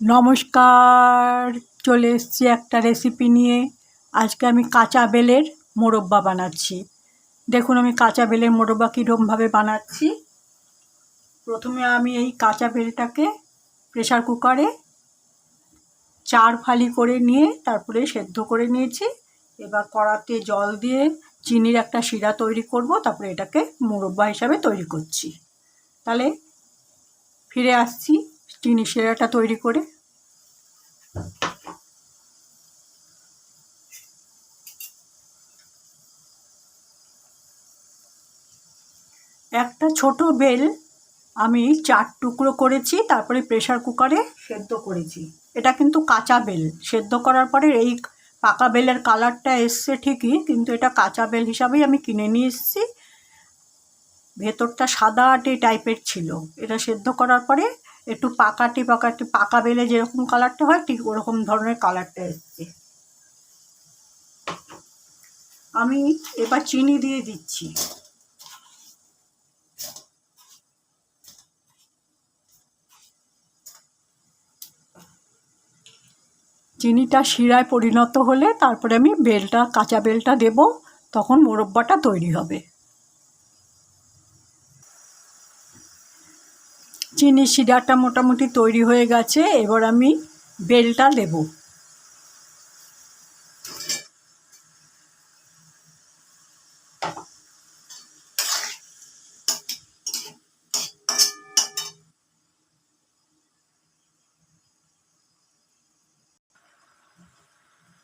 নমস্কার, চলে এসেছি একটা রেসিপি নিয়ে। আজকে আমি কাঁচা বেলের মোরব্বা বানাচ্ছি। দেখুন আমি কাঁচা বেলের মোরব্বা কীরকমভাবে বানাচ্ছি। প্রথমে আমি এই কাঁচা বেলটাকে প্রেসার কুকারে 4 ফালি করে নিয়ে তারপরে সেদ্ধ করে নিয়েছি। এবার কড়াতে জল দিয়ে চিনির একটা শিরা তৈরি করব, তারপরে এটাকে মোরব্বা হিসাবে তৈরি করছি। তাহলে ফিরে আসছি চিনির শিরাটা তৈরি করে। একটা ছোট বেল আমি 4 টুকরো করেছি, তারপরে প্রেসার কুকারে সেদ্ধ করেছি। এটা কিন্তু কাঁচা বেল, সেদ্ধ করার পরে এই পাকা বেলের কালারটা এসছে ঠিকই, কিন্তু এটা কাঁচা বেল হিসাবেই আমি কিনে নিয়ে এসেছি। ভেতরটা সাদাটে টাইপের ছিল। এটা সেদ্ধ করার পরে একটু পাকা বেলে যেরকম কালারটা হয় ঠিক ওরকম ধরনের কালারটা এসছে। আমি এবার চিনি দিয়ে দিচ্ছি। চিনিটা শিরায় পরিণত হলে তারপরে আমি কাঁচা বেলটা দেব, তখন মোরব্বাটা তৈরি হবে। চিনির শিরাটা মোটামুটি তৈরি হয়ে গেছে, এবার আমি বেলটা দেব।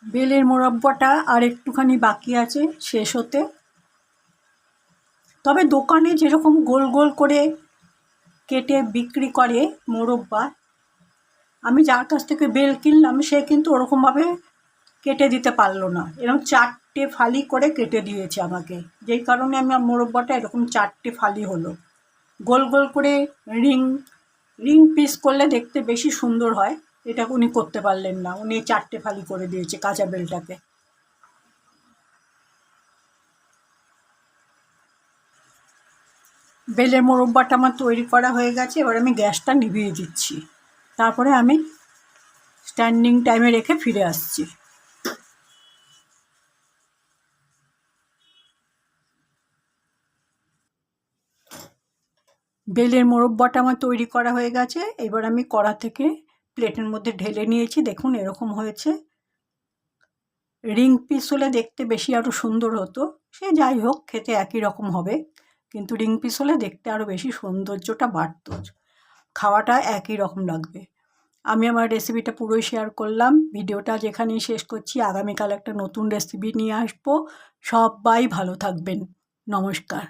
বেলের মোরব্বাটা আর একটুখানি বাকি আছে শেষ হতে। তবে দোকানে যেরকম গোল গোল করে কেটে বিক্রি করে মোরব্বা, আমি যার কাছ থেকে বেল কিনলাম সে কিন্তু ওরকমভাবে কেটে দিতে পারলো না। এরকম 4টে ফালি করে কেটে দিয়েছে আমাকে, যেই কারণে আমার মোরব্বাটা এরকম 4টে ফালি হলো। গোল গোল করে রিং পিস করলে দেখতে বেশি সুন্দর হয়, এটা উনি করতে পারলেন না। উনি 4টে ফালি করে দিয়েছে কাঁচা বেলটাকে। বেলের মোরব্বাটা আমার তৈরি করা হয়ে গেছে, এবার আমি গ্যাসটা নিভিয়ে দিচ্ছি। তারপরে আমি স্ট্যান্ডিং টাইমে রেখে ফিরে আসছি। বেলের মোরব্বাটা আমার তৈরি করা হয়ে গেছে, এবার আমি কড়া থেকে প্লেটের মধ্যে ঢেলে নিয়েছি। দেখুন এরকম হয়েছে। রিং পিস হলে দেখতে বেশি আরও সুন্দর হতো, সে যাই হোক খেতে একই রকম হবে, কিন্তু রিং পিস হলে দেখতে আরও বেশি সৌন্দর্যটা বাড়ত, খাওয়াটা একই রকম লাগবে। আমি আমার রেসিপিটা পুরোই শেয়ার করলাম। ভিডিওটা যেখানেই শেষ করছি। আগামীকাল একটা নতুন রেসিপি নিয়ে আসবো। সবাই ভালো থাকবেন। নমস্কার।